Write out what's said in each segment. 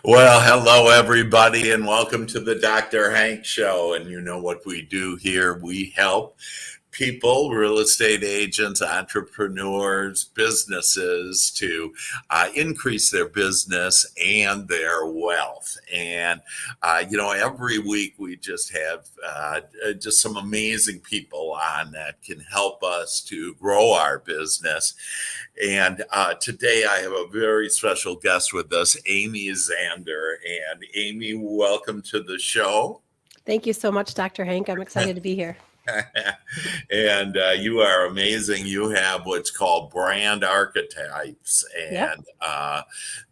Well, hello, everybody, and welcome to the Dr. Hank Show. And you know what we do here? We help people, real estate agents, entrepreneurs, businesses to increase their business and their wealth. And, every week we just have just some amazing people on that can help us to grow our business. And today I have a very special guest with us, Amy Zander. And Amy, welcome to the show. Thank you so much, Dr. Hank. I'm excited to be here. And you are amazing. You have what's called brand archetypes. And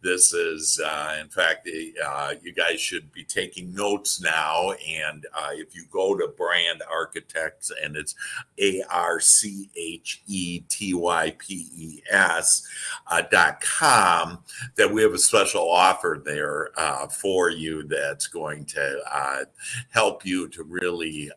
this is, in fact, you guys should be taking notes now. And if you go to brand architects, and it's ARCHETYPES.com, that we have a special offer there for you that's going to help you to really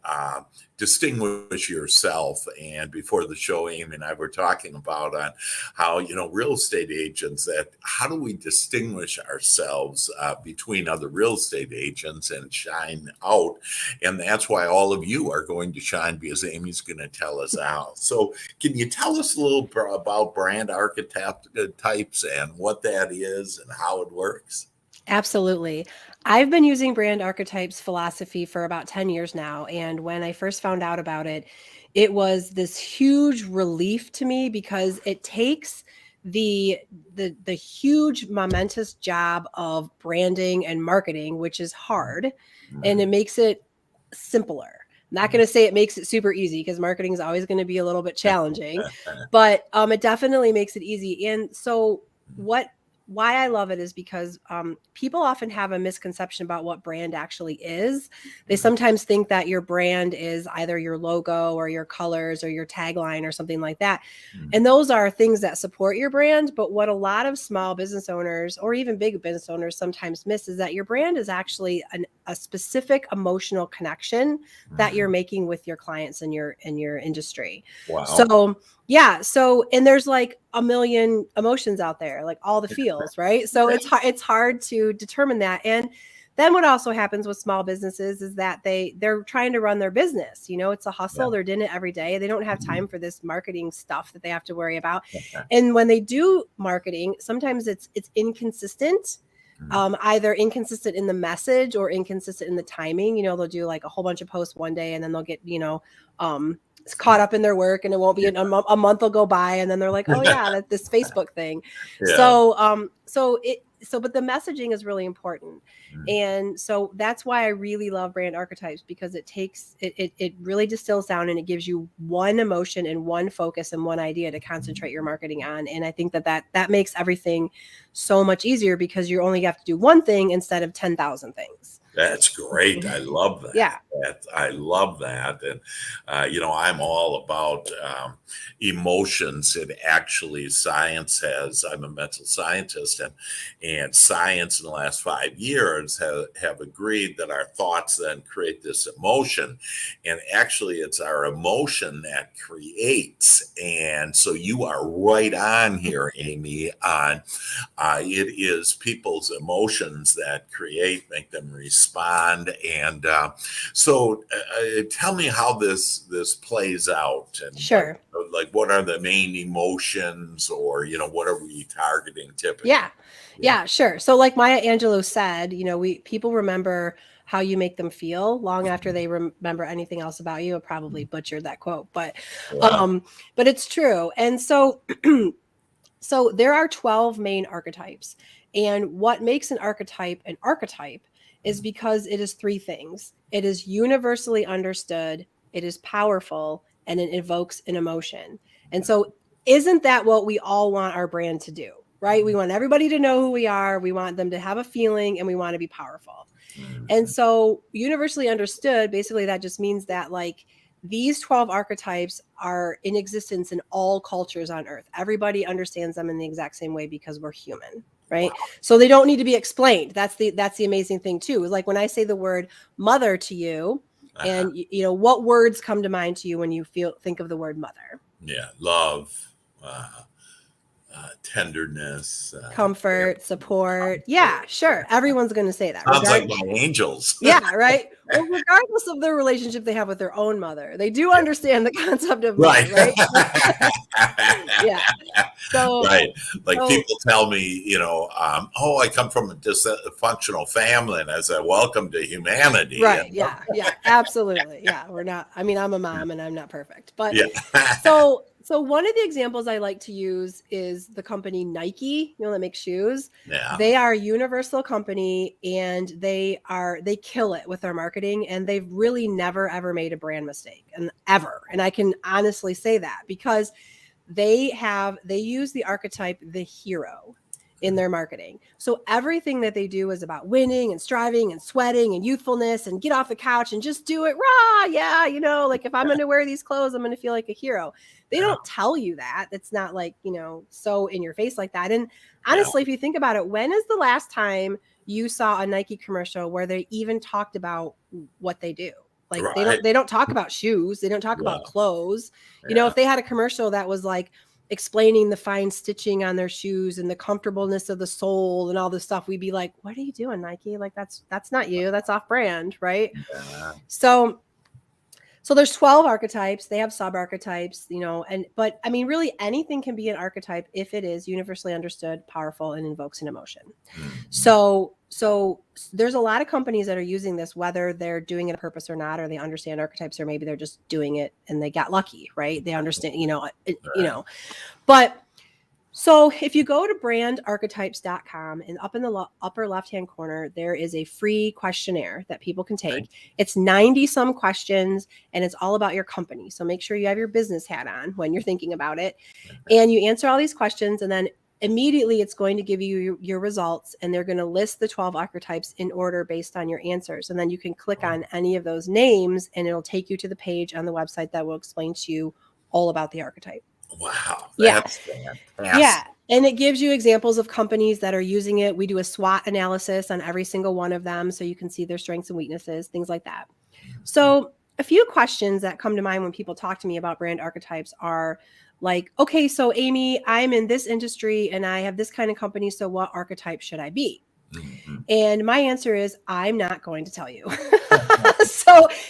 distinguish yourself. And before the show, Amy and I were talking about on how, real estate agents, that how do we distinguish ourselves between other real estate agents and shine out? And that's why all of you are going to shine, because Amy's going to tell us how. So can you tell us a little about brand archetypes and what that is and how it works? Absolutely. I've been using brand archetypes philosophy for about 10 years now. And when I first found out about it, it was this huge relief to me, because it takes the huge momentous job of branding and marketing, which is hard, and it makes it simpler. I'm not going to say it makes it super easy, because marketing is always going to be a little bit challenging, but it definitely makes it easy. And so why I love it is because people often have a misconception about what brand actually is. They sometimes think that your brand is either your logo or your colors or your tagline or something like that. And those are things that support your brand. But what a lot of small business owners or even big business owners sometimes miss is that your brand is actually a specific emotional connection that you're making with your clients in your industry. Wow. So, and there's like a million emotions out there, like all the feels, right? So it's hard to determine that. And then what also happens with small businesses is that they're trying to run their business. It's a hustle. They're doing it every day. They don't have time for this marketing stuff that they have to worry about. And when they do marketing, sometimes it's inconsistent. Either inconsistent in the message or inconsistent in the timing. They'll do like a whole bunch of posts one day, and then they'll get, caught up in their work, and it won't be a month will go by, and then they're like, oh yeah, that's this Facebook thing. But the messaging is really important. And so that's why I really love brand archetypes, because it really distills down, and it gives you one emotion and one focus and one idea to concentrate your marketing on. And I think that makes everything so much easier, because you only have to do one thing instead of 10,000 things. That's great. I love that. Yeah. I love that. And, I'm all about emotions. And actually, science I'm a mental scientist, and science in the last 5 years have agreed that our thoughts then create this emotion. And actually, it's our emotion that creates. And so you are right on here, Amy, on it is people's emotions that make them respond. And so tell me how this plays out. And sure. Like what are the main emotions, or, what are we targeting typically? Yeah, sure. So like Maya Angelou said, people remember how you make them feel long after they remember anything else about you. I probably butchered that quote, but it's true. And so, so there are 12 main archetypes. And what makes an archetype is because it is three things. It is universally understood, it is powerful, and it evokes an emotion. And so isn't that what we all want our brand to do, right? We want everybody to know who we are. We want them to have a feeling, and we want to be powerful. And so universally understood, basically that just means that like these 12 archetypes are in existence in all cultures on earth. Everybody understands them in the exact same way, because we're human. Right. So they don't need to be explained. That's the amazing thing too. Like when I say the word mother to you, and what words come to mind to you when you think of the word mother? Yeah. Love, tenderness, comfort, support. Yeah, sure. Everyone's going to say that. Sounds like my angels. Yeah, right. Well, regardless of the relationship they have with their own mother, they do understand the concept of mother, right? Yeah. So, right. Like people tell me, oh, I come from a dysfunctional family, and I say, welcome to humanity. Right. Yeah. Yeah. Absolutely. Yeah. We're not. I mean, I'm a mom, and I'm not perfect, but yeah. So one of the examples I like to use is the company Nike, that makes shoes. Yeah. They are a universal company, and they kill it with their marketing, and they've really never ever made a brand mistake, and ever. And I can honestly say that because they use the archetype, the hero, in their marketing. So everything that they do is about winning and striving and sweating and youthfulness and get off the couch and just do it raw. Yeah. Like if I'm going to wear these clothes, I'm going to feel like a hero. They don't tell you that. It's not like, so in your face like that. And honestly, if you think about it, when is the last time you saw a Nike commercial where they even talked about what they do? Like they don't talk about shoes. They don't talk about clothes. If they had a commercial that was like explaining the fine stitching on their shoes and the comfortableness of the sole and all this stuff, we'd be like, what are you doing, Nike? Like that's not you. That's off brand, right? Yeah. So there's 12 archetypes. They have sub archetypes, but I mean, really anything can be an archetype if it is universally understood, powerful, and invokes an emotion. Mm-hmm. So there's a lot of companies that are using this, whether they're doing it on purpose or not, or they understand archetypes, or maybe they're just doing it and they got lucky, right? They understand, but so if you go to brandarchetypes.com, and up in the upper left-hand corner, there is a free questionnaire that people can take. Right. It's 90 some questions, and it's all about your company. So make sure you have your business hat on when you're thinking about it. Okay. And you answer all these questions, and then immediately it's going to give you your results, and they're going to list the 12 archetypes in order based on your answers. And then you can click on any of those names, and it'll take you to the page on the website that will explain to you all about the archetype. Wow. That's fantastic. Yeah. And it gives you examples of companies that are using it. We do a SWOT analysis on every single one of them, so you can see their strengths and weaknesses, things like that. So a few questions that come to mind when people talk to me about brand archetypes are like, okay, so Amy, I'm in this industry and I have this kind of company, so what archetype should I be? Mm-hmm. And my answer is, I'm not going to tell you.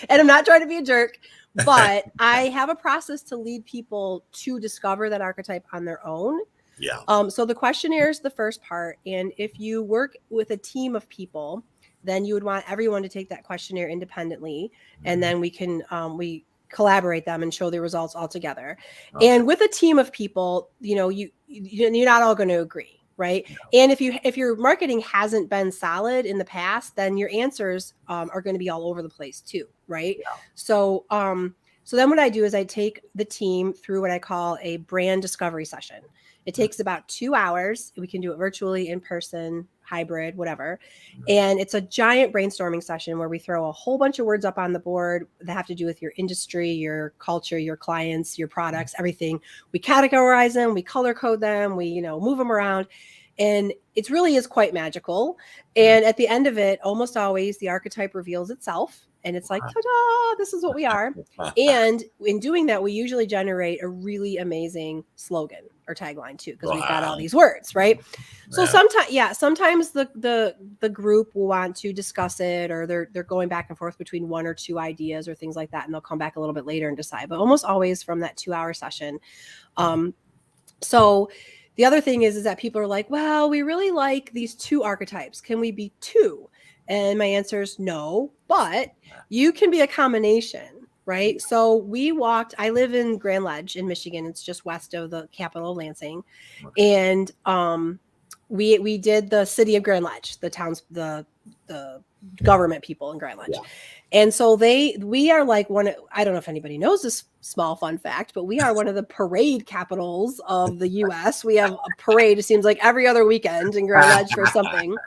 And I'm not trying to be a jerk, but I have a process to lead people to discover that archetype on their own. Yeah. So the questionnaire is the first part. And if you work with a team of people, then you would want everyone to take that questionnaire independently. And then we can, we collaborate them and show the results all together. Okay. And with a team of people, you're not all going to agree. Right. Yeah. And if your marketing hasn't been solid in the past, then your answers are going to be all over the place too. Right. Yeah. So then what I do is I take the team through what I call a brand discovery session. It takes about 2 hours. We can do it virtually, in person, hybrid, whatever. And it's a giant brainstorming session where we throw a whole bunch of words up on the board that have to do with your industry, your culture, your clients, your products, everything. We categorize them, we color code them, we, move them around. And it really is quite magical. And at the end of it, almost always the archetype reveals itself. And it's like, ta-da, this is what we are. And in doing that, we usually generate a really amazing slogan or tagline too, because we've got all these words, right? So sometimes the group will want to discuss it, or they're going back and forth between one or two ideas or things like that, and they'll come back a little bit later and decide. But almost always from that 2 hour session. So the other thing is that people are like, well, we really like these 2 archetypes. Can we be 2? And my answer is no, but you can be a combination, right? So I live in Grand Ledge in Michigan. It's just west of the capital of Lansing. Okay. And we did the city of Grand Ledge, the government people in Grand Ledge. Yeah. And so we are like I don't know if anybody knows this small fun fact, but we are one of the parade capitals of the US. We have a parade, it seems like every other weekend in Grand Ledge for something.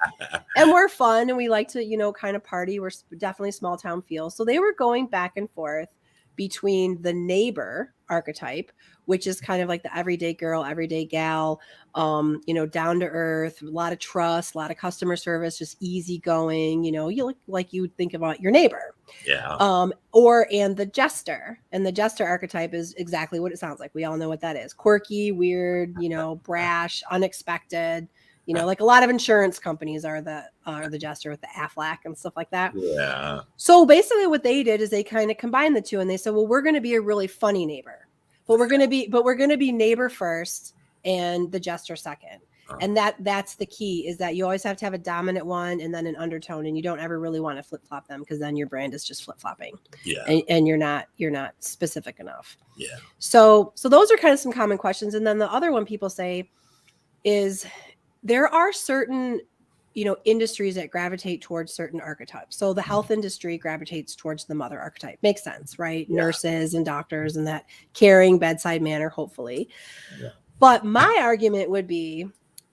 And we're fun and we like to, kind of party. We're definitely small town feel. So they were going back and forth between the neighbor archetype, which is kind of like the everyday girl, everyday gal, down to earth, a lot of trust, a lot of customer service, just easygoing, you look like you would think about your neighbor. Yeah. And the jester. And the jester archetype is exactly what it sounds like. We all know what that is. Quirky, weird, brash, unexpected. Like a lot of insurance companies are the jester with the Aflac and stuff like that. Yeah. So basically what they did is they kind of combined the two, and they said, well, we're going to be a really funny neighbor, but we're going to be neighbor first and the jester second. And that's the key, is that you always have to have a dominant one and then an undertone, and you don't ever really want to flip flop them, because then your brand is just flip flopping. Yeah. And you're not specific enough. Yeah. So those are kind of some common questions. And then the other one people say is there are certain, industries that gravitate towards certain archetypes. So the health industry gravitates towards the mother archetype. Makes sense, right? Yeah. Nurses and doctors and that caring bedside manner, hopefully. Yeah. But my argument would be,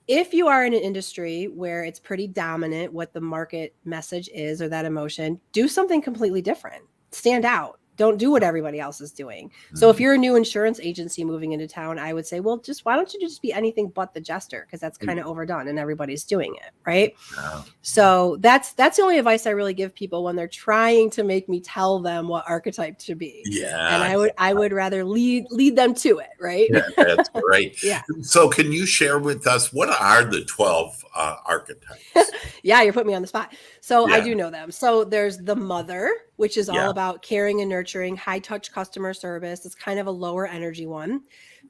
if you are in an industry where it's pretty dominant what the market message is, or that emotion, do something completely different. Stand out. Don't do what everybody else is doing. So if you're a new insurance agency moving into town, I would say, well, why don't you just be anything but the jester? Because that's kind of overdone and everybody's doing it, right? Wow. So that's the only advice I really give people when they're trying to make me tell them what archetype to be. Yeah. And I would rather lead them to it, right? Yeah, that's great. Yeah. So can you share with us, what are the 12 archetypes? Yeah, you're putting me on the spot. So yeah. I do know them. So there's the mother, which is all about caring and nurturing, high touch customer service. It's kind of a lower energy one.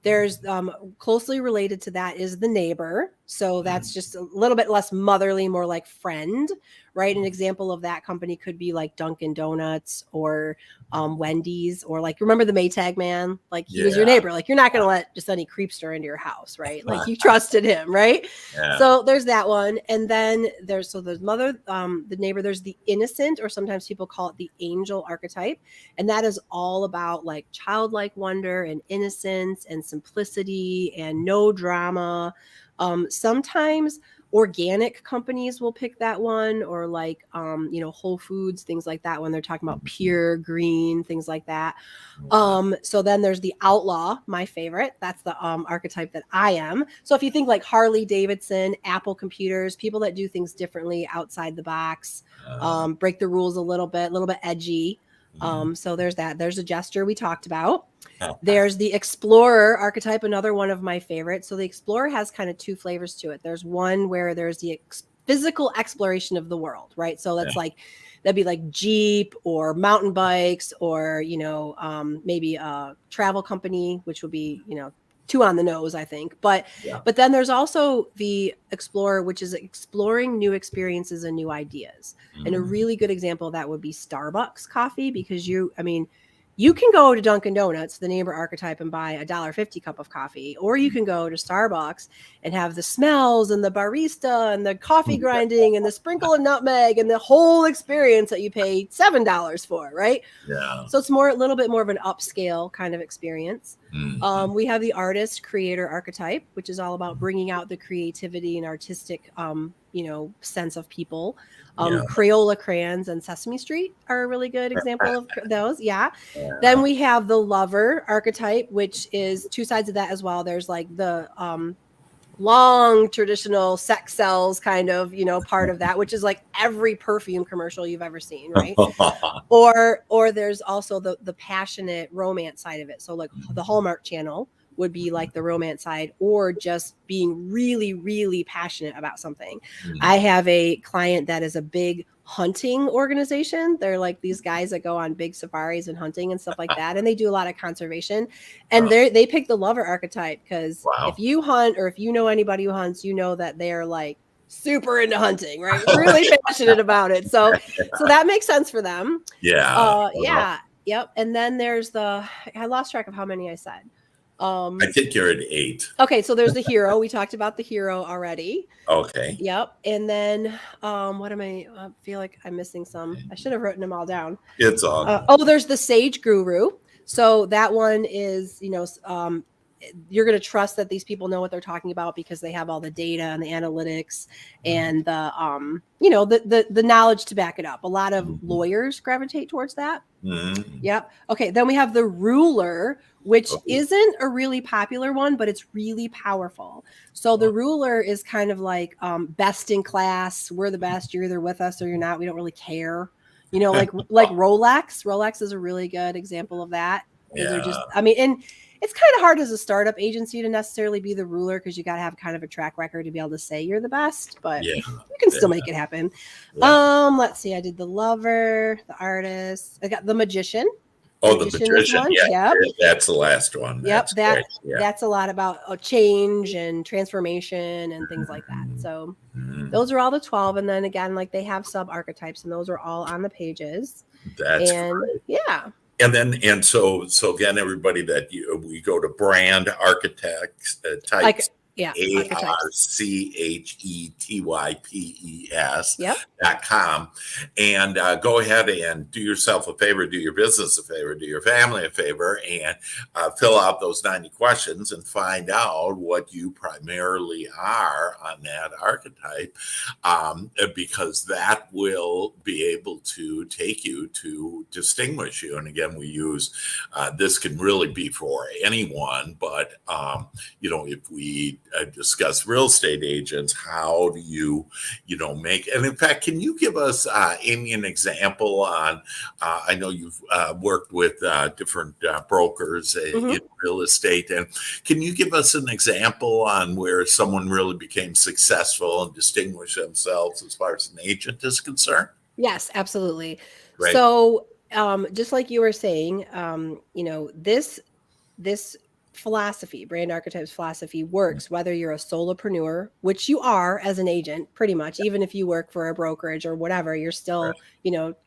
There's closely related to that is the neighbor. So that's just a little bit less motherly, more like friend, right? An example of that company could be like Dunkin' Donuts or Wendy's, or like, remember the Maytag man? Like he was your neighbor. Like you're not going to let just any creepster into your house, right? Like you trusted him, right? Yeah. So there's that one. And then there's mother, the neighbor, there's the innocent, or sometimes people call it the angel archetype. And that is all about like childlike wonder and innocence and simplicity and no drama. Sometimes organic companies will pick that one, or like, Whole Foods, things like that, when they're talking about pure green, things like that. So then there's the outlaw, my favorite. That's the archetype that I am. So if you think like Harley Davidson, Apple computers, people that do things differently, outside the box, break the rules a little bit edgy. So there's that. There's a jester we talked about. There's the explorer archetype, another one of my favorites. So the explorer has kind of two flavors to it. There's one where there's the physical exploration of the world, right? So that's that'd be like Jeep or mountain bikes, or, maybe a travel company, which would be, too on the nose, I think. But then there's also the explorer, which is exploring new experiences and new ideas. And a really good example of that would be Starbucks coffee, because you can go to Dunkin' Donuts, the neighbor archetype, and buy $1.50 cup of coffee, or you can go to Starbucks and have the smells and the barista and the coffee grinding and the sprinkle of nutmeg and the whole experience that you pay $7 for, right? Yeah. So it's a little bit more of an upscale kind of experience. Mm-hmm. We have the artist creator archetype, which is all about bringing out the creativity and artistic, sense of people. Crayola crayons and Sesame Street are a really good example of those. Yeah. Then we have the lover archetype, which is two sides of that as well. There's like the long traditional sex sells kind of, part of that, which is like every perfume commercial you've ever seen, right? or there's also the passionate romance side of it. So like the Hallmark Channel would be like the romance side, or just being really, really passionate about something. I have a client that is a big hunting organization. They're like these guys that go on big safaris and hunting and stuff like that. And they do a lot of conservation. And they pick the lover archetype because if you hunt, or if you know anybody who hunts, you know that they're like super into hunting, right? Really passionate about it. So that makes sense for them. Yeah. Yep. And then there's I lost track of how many I said. I think you're at 8. Okay, so there's the hero. We talked about the hero already. Okay. Yep. And then what am I feel like I'm missing some. I should have written them all down. It's all there's the sage guru. So that one is, you're going to trust that these people know what they're talking about because they have all the data and the analytics and the knowledge to back it up. A lot of lawyers gravitate towards that. Mm. Yep. Okay. Then we have the ruler, which Oh, isn't a really popular one, but it's really powerful. So the ruler is kind of like best in class. We're the best. You're either with us or you're not. We don't really care. You know, like Rolex. Rolex is a really good example of that because they're just. yeah, I mean, and it's kind of hard as a startup agency to necessarily be the ruler because you got to have kind of a track record to be able to say you're the best, but yeah, you can yeah, still make it happen. yeah. Let's see. I did the lover, the artist. I got the magician. The Oh, the magician is magician. one. Yeah, Yep. that's the last one. Yep. That's great. Yeah. That's a lot about a change and transformation and things like that. So Mhm. those are all the 12. And then again, like they have sub archetypes and those are all on the pages. That's And great. yeah. And so again, everybody that we go to brand architects Like types yeah, archetypes. ARCHETYPES Yep. .com and go ahead and do yourself a favor, do your business a favor, do your family a favor, and fill out those 90 questions and find out what you primarily are on that archetype, because that will be able to take you to distinguish you. And again, we use this can really be for anyone, but if we discuss real estate agents, how do you make, and in fact, can you give us, Amy, an example on, I know you've worked with different brokers Mm-hmm. in real estate, and can you give us an example on where someone really became successful and distinguished themselves as far as an agent is concerned? Yes, absolutely. Great. So just like you were saying, this philosophy, brand archetypes philosophy works whether you're a solopreneur, which you are as an agent, pretty much, even if you work for a brokerage or whatever, you're Right. still,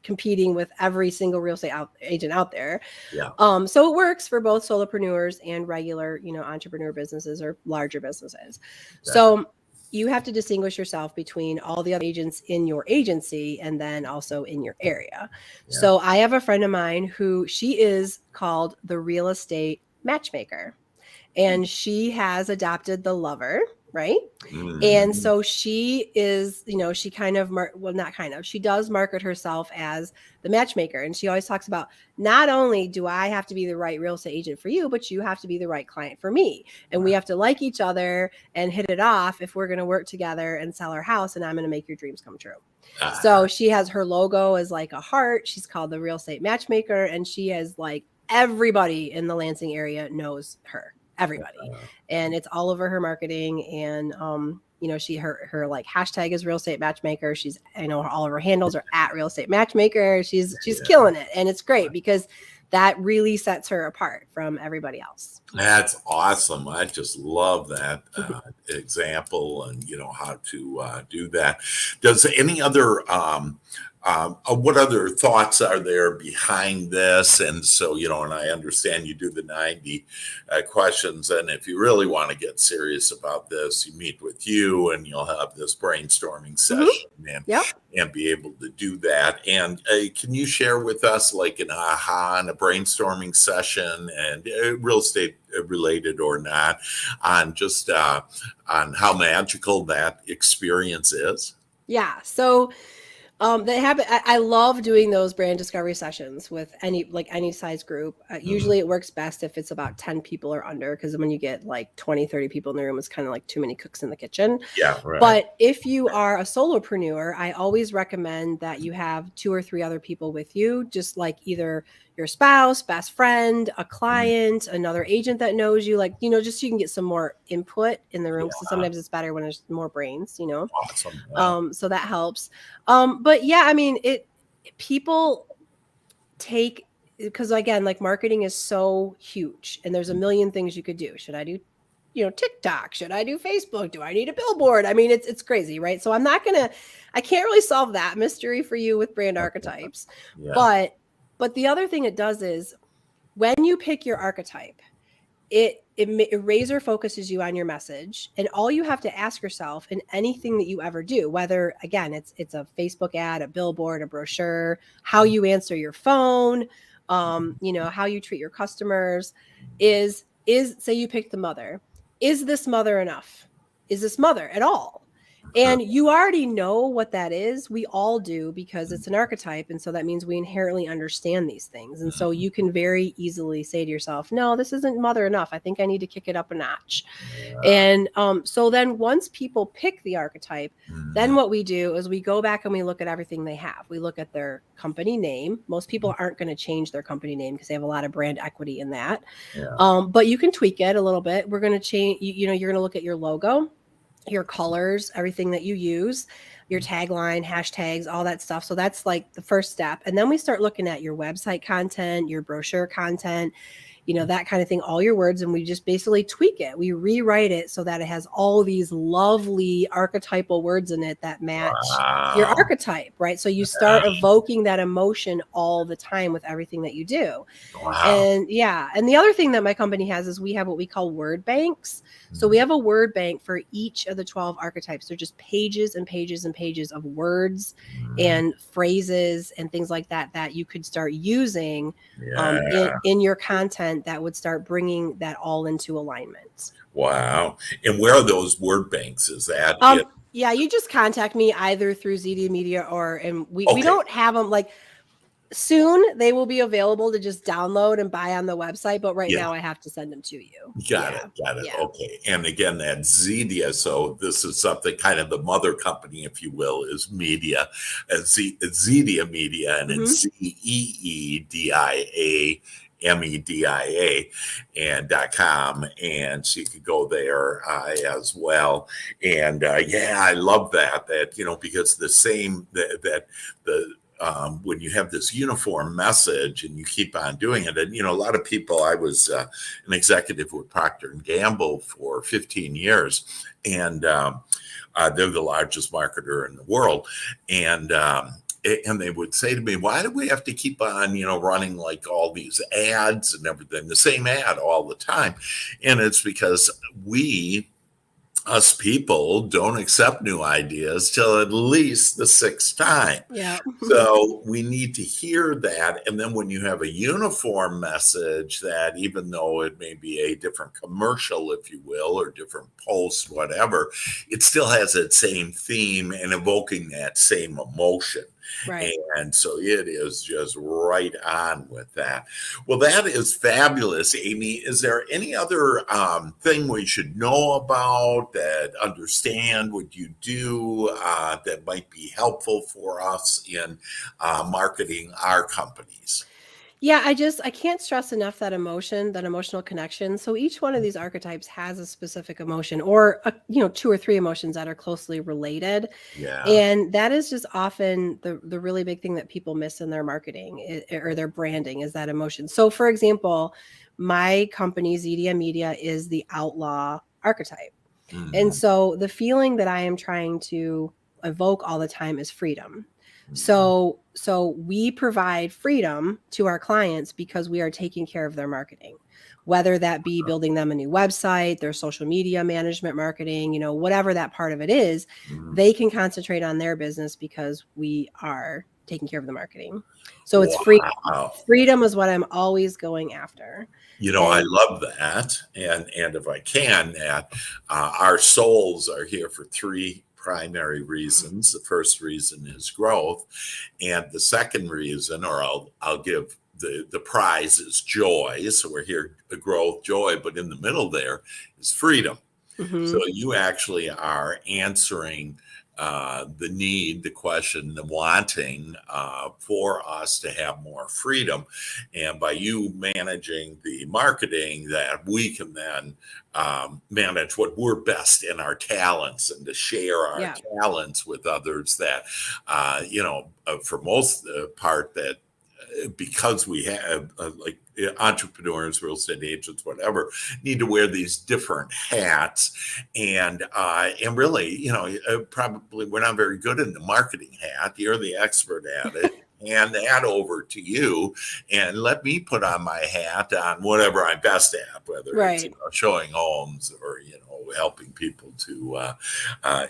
competing with every single real estate agent out there. Yeah. So it works for both solopreneurs and regular, entrepreneur businesses or larger businesses. Yeah. So you have to distinguish yourself between all the other agents in your agency and then also in your area. Yeah. So I have a friend of mine who she is called the real estate matchmaker, and she has adopted the lover, right? And Mhm. so she is, she kind of, not kind of, she does market herself as the matchmaker. And she always talks about, not only do I have to be the right real estate agent for you, but you have to be the right client for me. And we have to like each other and hit it off if we're going to work together and sell our house, and I'm going to make your dreams come true. So she has her logo as like a heart. She's called the real estate matchmaker, and she has like everybody in the Lansing area knows her. Everybody. And it's all over her marketing. And her like hashtag is real estate matchmaker. She's, all of her handles are at real estate matchmaker. She's killing it. And it's great because that really sets her apart from everybody else. That's awesome. I just love that example, and how to do that. Does any other what other thoughts are there behind this? And so, and I understand you do the 90 questions, and if you really want to get serious about this, you meet with you, and you'll have this brainstorming session, and be able to do that. And can you share with us like an aha and a brainstorming session, and real estate related or not, on just on how magical that experience is? Yeah. So they happen. I love doing those brand discovery sessions with any size group. Usually it works best if it's about 10 people or under, because when you get like 20, 30 people in the room, it's kind of like too many cooks in the kitchen. Yeah, right. But if you are a solopreneur, I always recommend that you have 2 or 3 other people with you, just like either your spouse, best friend, a client, another agent that knows you, like, just so you can get some more input in the room. So sometimes it's better when there's more brains, Awesome. Yeah. So that helps. But yeah, I mean, people take, because again, like marketing is so huge and there's a million things you could do. Should I do, TikTok? Should I do Facebook? Do I need a billboard? I mean, it's crazy, right? So I can't really solve that mystery for you with brand archetypes. Yeah. But the other thing it does is when you pick your archetype, it razor focuses you on your message, and all you have to ask yourself in anything that you ever do, whether again it's a Facebook ad, a billboard, a brochure, how you answer your phone, how you treat your customers, is say you pick the mother. Is this mother enough? Is this mother at all? And you already know what that is. We all do because it's an archetype. And so that means we inherently understand these things. And so you can very easily say to yourself, no, this isn't mother enough. I think I need to kick it up a notch. And so then once people pick the archetype, then what we do is we go back and we look at everything they have. We look at their company name. Most people aren't going to change their company name because they have a lot of brand equity in that. But you can tweak it a little bit. We're going to change, you're going to look at your logo, your colors, everything that you use, your tagline, hashtags, all that stuff. So that's like the first step. And then we start looking at your website content, your brochure content, that kind of thing, all your words. And we just basically tweak it. We rewrite it so that it has all these lovely archetypal words in it that match your archetype, right? So you start evoking that emotion all the time with everything that you do. And and the other thing that my company has is we have what we call word banks. So we have a word bank for each of the 12 archetypes. They're just pages and pages and pages of words and phrases and things like that you could start using in your content that would start bringing that all into alignment. Wow. And where are those word banks? Is that it? Yeah, you just contact me either through Zedia Media and we don't have them like soon. They will be available to just download and buy on the website, but right now I have to send them to you. Got it. Yeah. Okay. And again, that Zedia. So this is something kind of the mother company, if you will, is media, Zedia Media, and it's ZEEDIA and .com, and so you could go there as well. And I love that because the same that the when you have this uniform message and you keep on doing it, and a lot of people. I was an executive with Procter and Gamble for 15 years, and they're the largest marketer in the world, and they would say to me, why do we have to keep on, running like all these ads and everything, the same ad all the time? And it's because us people don't accept new ideas till at least the sixth time. Yeah. So we need to hear that. And then when you have a uniform message that even though it may be a different commercial, if you will, or different post, whatever, it still has that same theme and evoking that same emotion. Right. And so it is just right on with that. Well, that is fabulous, Amy. Is there any other thing we should know about that, understand what you do that might be helpful for us in marketing our companies? Yeah, I can't stress enough that emotional connection. So each one of these archetypes has a specific emotion or, 2 or 3 emotions that are closely related. Yeah. And that is just often the really big thing that people miss in their marketing or their branding is that emotion. So for example, my company, Zedia Media, is the outlaw archetype. And so the feeling that I am trying to evoke all the time is freedom. So we provide freedom to our clients because we are taking care of their marketing, whether that be building them a new website, their social media management marketing, whatever that part of it is, they can concentrate on their business because we are taking care of the marketing. So it's free. Freedom is what I'm always going after. I love that. And if I can, that our souls are here for 3 primary reasons. The first reason is growth. And the second reason, or I'll give the prize, is joy. So we're here to growth, joy, but in the middle there is freedom. So you actually are answering the need, the question, the wanting for us to have more freedom. And by you managing the marketing, that we can then manage what we're best in, our talents, and to share our talents with others that, for most part, that because we have like entrepreneurs, real estate agents, whatever, need to wear these different hats, and really, probably we're not very good in the marketing hat. You're the expert at it. Hand that over to you and let me put on my hat on whatever I'm best at, whether it's showing homes or helping people to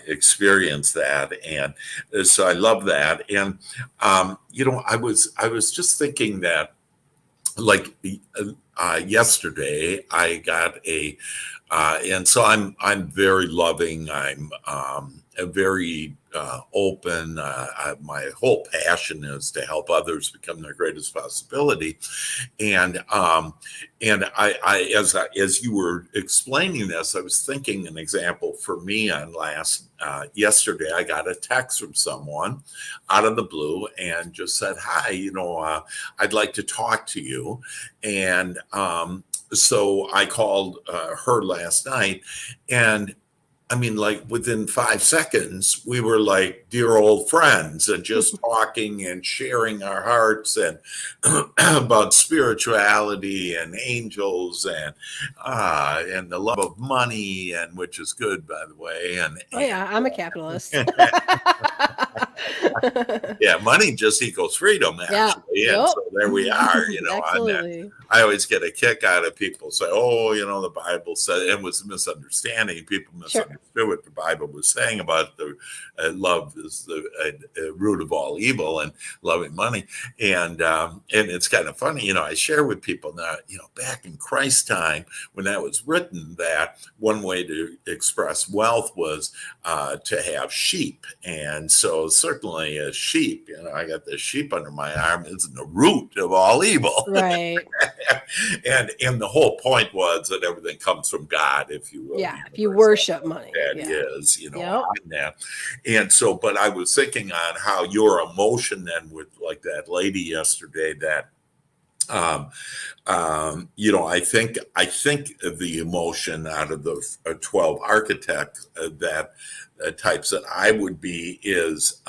experience that. And so I love that. And I was just thinking that, like yesterday I got and so I'm very loving. I'm a very open. My whole passion is to help others become their greatest possibility. And as you were explaining this, I was thinking an example for me on yesterday. I got a text from someone out of the blue and just said, "Hi, I'd like to talk to you." And so I called her last night, and I mean, like within 5 seconds, we were like dear old friends and just talking and sharing our hearts and about spirituality and angels and the love of money, and which is good, by the way. Oh yeah, I'm a capitalist. Yeah, money just equals freedom, actually. Yeah. And so there we are, Absolutely. I always get a kick out of people say, "Oh, the Bible said," it was misunderstanding. People misunderstood what the Bible was saying about the love is the root of all evil and loving money. And it's kind of funny, I share with people that, back in Christ's time, when that was written, that one way to express wealth was to have sheep. And so certainly a sheep, I got this sheep under my arm, is the root of all evil. Right. and the whole point was that everything comes from God, if you will. Yeah, if you worship money. That is, on that. And so, but I was thinking on how your emotion then with like that lady yesterday that I think the emotion out of the 12 architects that types that I would be is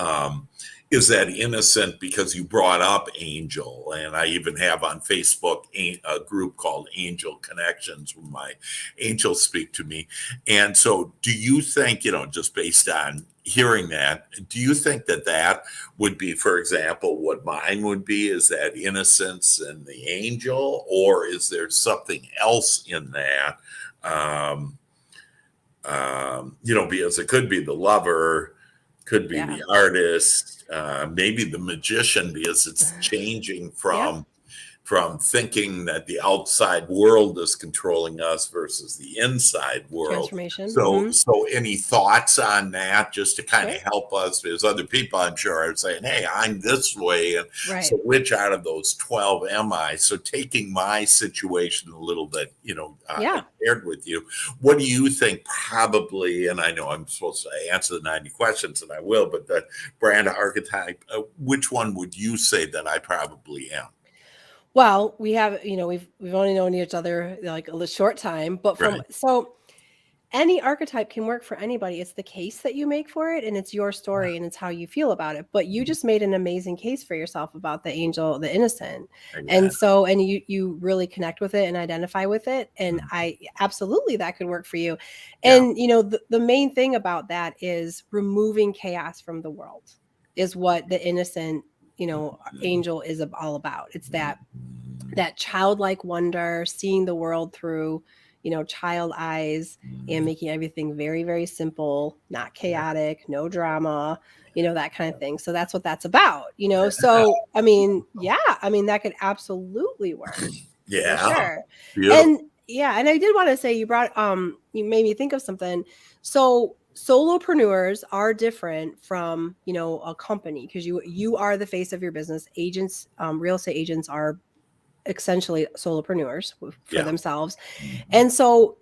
that innocent, because you brought up angel, and I even have on Facebook a group called Angel Connections where my angels speak to me. And so do you think, just based on hearing that, do you think that would be, for example, what mine would be, is that innocence and the angel, or is there something else in that? Because it could be the lover, could be the artist, maybe the magician, because it's changing from thinking that the outside world is controlling us versus the inside world. Transformation. So any thoughts on that, just to kind of help us? There's other people, I'm sure, are saying, "Hey, I'm this way." And so which out of those 12 am I? So taking my situation a little bit, I shared with you, what do you think probably, and I know I'm supposed to answer the 90 questions, and I will, but the brand archetype, which one would you say that I probably am? Well, we have, we've only known each other like a short time, but so any archetype can work for anybody. It's the case that you make for it, and it's your story, and it's how you feel about it. But you just made an amazing case for yourself about the angel, the innocent. And so, and you really connect with it and identify with it. And absolutely, that could work for you. And, the main thing about that is removing chaos from the world is what the innocent, angel is all about. It's that childlike wonder, seeing the world through, child eyes, and making everything very, very simple, not chaotic, no drama, that kind of thing. So that's what that's about, So, that could absolutely work. Yeah. For sure. Beautiful. And I did want to say, you made me think of something. So solopreneurs are different from, a company, because you are the face of your business. Agents, real estate agents are essentially solopreneurs for themselves. And so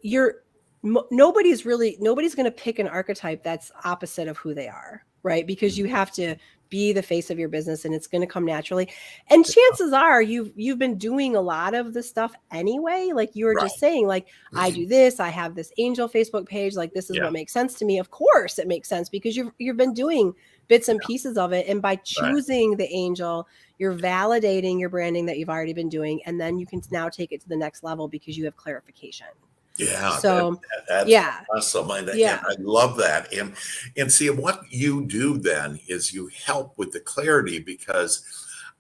nobody's going to pick an archetype that's opposite of who they are, right? Because you have to be the face of your business, and it's going to come naturally. And chances are you've been doing a lot of this stuff anyway. Like you were just saying, like, I do this, I have this angel Facebook page, like this is what makes sense to me. Of course it makes sense, because you've been doing bits and pieces of it. And by choosing the angel, you're validating your branding that you've already been doing. And then you can now take it to the next level because you have clarification. Yeah. So that's awesome. And I love that. And see, what you do then is you help with the clarity, because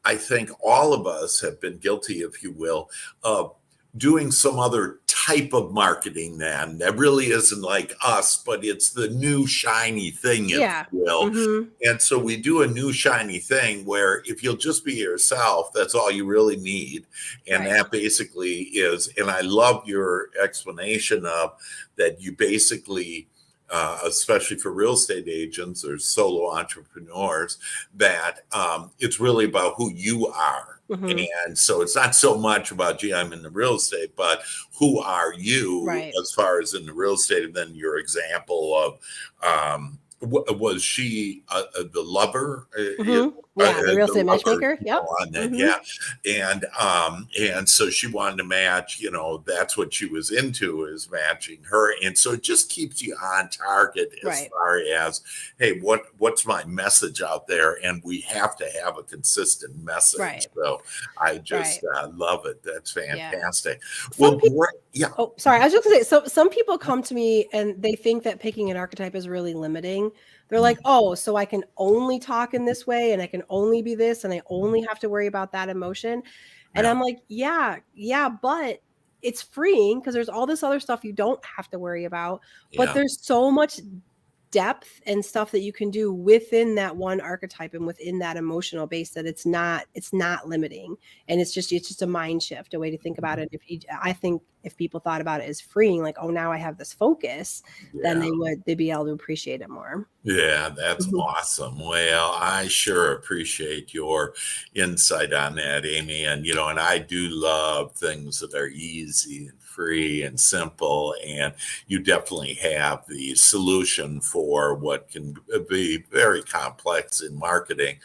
I think all of us have been guilty, if you will, of doing some other type of marketing then that really isn't like us, but it's the new shiny thing, if you will. And so we do a new shiny thing where if you'll just be yourself, that's all you really need. And that basically is, and I love your explanation of that, you basically especially for real estate agents or solo entrepreneurs, that it's really about who you are. Mhm. And so it's not so much about, gee, I'm in the real estate, but who are you Right. as far as in the real estate? And then your example of, was she the lover? Yeah, the real The estate lover, matchmaker. Yep. on that, Mhm. yeah. And so she wanted to match, that's what she was into, is matching her. And so it just keeps you on target as Right. far as, hey, what's my message out there? And we have to have a consistent message. Right. So I just Right. love it. That's Yeah. fantastic. Some Well, people great. Yeah. Oh, sorry. I was just gonna say, so some people come to me and they think that picking an archetype is really limiting. They're like, Mhm. "Oh, so I can only talk in this way and I can only be this and I only have to worry about that emotion." And Yeah. I'm like, "Yeah, yeah, but it's freeing because there's all this other stuff you don't have to worry about, but Yeah. there's so much depth and stuff that you can do within that one archetype and within that emotional base that it's not limiting, and it's just a mind shift, a way to think about it. I think if people thought about it as freeing, like, oh, now I have this focus, then Yeah. they'd be able to appreciate it more. Yeah, that's Mhm. awesome. Well, I sure appreciate your insight on that, Amy. And I do love things that are easy and free and simple. And you definitely have the solution for what can be very complex in marketing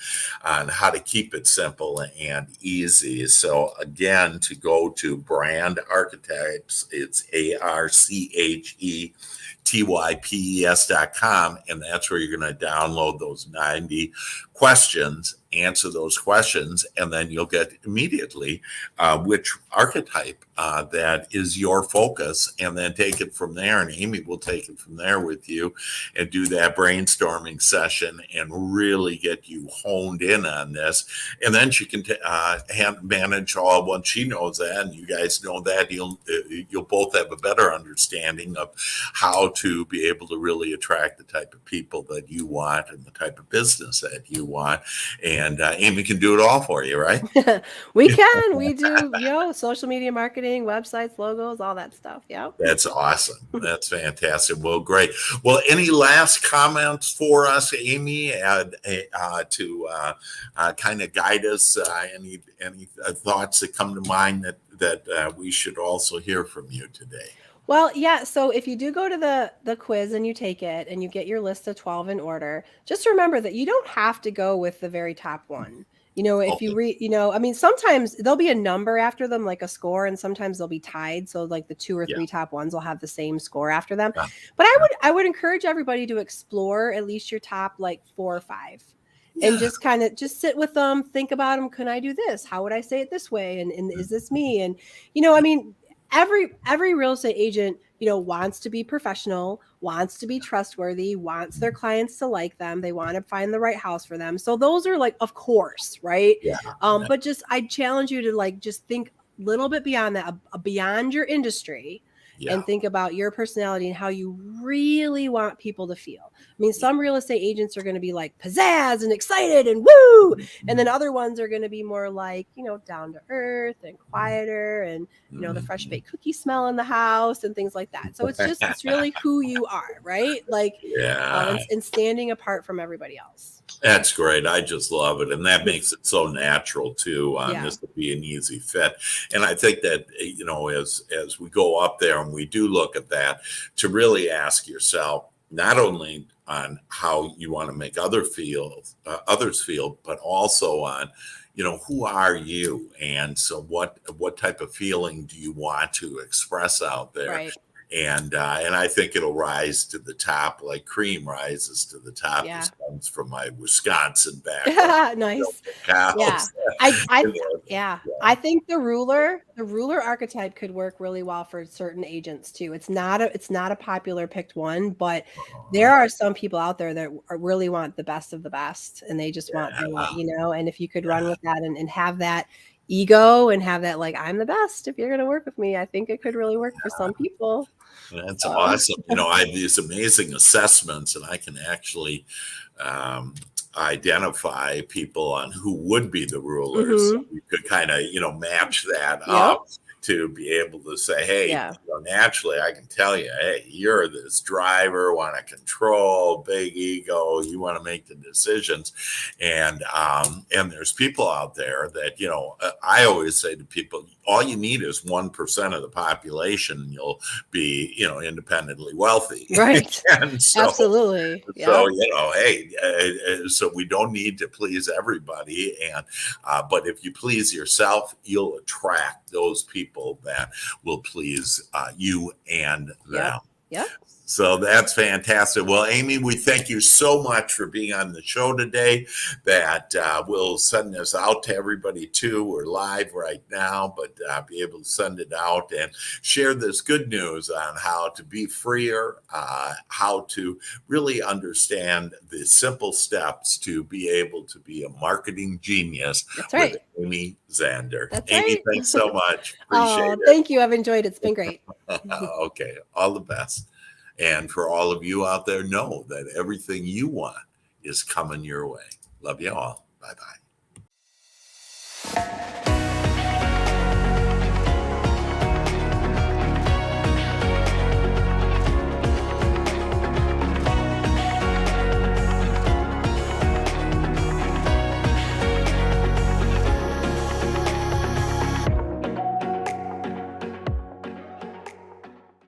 on how to keep it simple and easy. So, again, to go to Brand Archetypes, it's ARCHETYPES.com, and that's where you're going to download those 90 questions, answer those questions, and then you'll get immediately which archetype that is your focus, and then take it from there. And Amy will take it from there with you and do that brainstorming session and really get you honed in on this. And then she can manage all. Once she knows that, and you guys know that, you'll both have a better understanding of how to be able to really attract the type of people that you want and the type of business that you want. And Amy can do it all for you, right? We do, social media marketing, websites, logos, all that stuff. Yep. That's awesome. That's fantastic. Well, great. Well, any last comments for us, Amy, to kind of guide us? Any thoughts that come to mind that we should also hear from you today? Well, yeah, so if you do go to the quiz and you take it and you get your list of 12 in order, just remember that you don't have to go with the very top one. If you Okay. read, I mean, sometimes there'll be a number after them, like a score, and sometimes they'll be tied. So like the two or Yeah. three top ones will have the same score after them. Yeah. But I would encourage everybody to explore at least your top like 4 or 5. And Yeah. just kind of just sit with them, think about them. Can I do this? How would I say it this way? And is this me? And I mean, every real estate agent wants to be professional, wants to be trustworthy, wants their clients to like them, they want to find the right house for them. So those are like, of course, right? Yeah. But just I challenge you to like just think a little bit beyond that, beyond your industry, Yeah. and think about your personality and how you really want people to feel. I mean, some real estate agents are going to be like pizzazz and excited and woo, and then other ones are going to be more like, down to earth and quieter, and the fresh Mhm. baked cookie smell in the house and things like that. So it's really who you are, right? Like, Yeah. and standing apart from everybody else. That's great. I just love it. And that makes it so natural too, on Yeah. this to be an easy fit. And I think that, as we go up there and we do look at that, to really ask yourself, not only on how you want to make others feel, but also on, who are you? And so what type of feeling do you want to express out there? Right. And I think it'll rise to the top, like cream rises to the top. Yeah. This comes from my Wisconsin background. Nice. Yeah. Cows. I You know, yeah. yeah. I think the ruler archetype could work really well for certain agents too. It's not a popular picked one, but there are some people out there that really want the best of the best, and they want, and if you could run with that and have that ego and have that, like, I'm the best if you're going to work with me, I think it could really work for some people. That's So, awesome. I have these amazing assessments, and I can actually um, identify people on who would be the rulers. So mhm. we could kind of, match that Yep. up to be able to say, hey, Yeah. naturally, I can tell you, hey, you're this driver, want to control, big ego, you want to make the decisions. And there's people out there that, I always say to people, all you need is 1% of the population, and you'll be, independently wealthy. Right. And Absolutely. Yeah. so, hey, so we don't need to please everybody. And, but if you please yourself, you'll attract those people that will please you and them. Yep. So that's fantastic. Well, Amy, we thank you so much for being on the show today. That we'll send this out to everybody too. We're live right now, but be able to send it out and share this good news on how to be freer, how to really understand the simple steps to be able to be a marketing genius. That's right. With Amy Zander. That's Amy, right. thanks so much. Appreciate it. Thank you. I've enjoyed it. It's been great. Okay. All the best. And for all of you out there, know that everything you want is coming your way. Love you all. Bye-bye.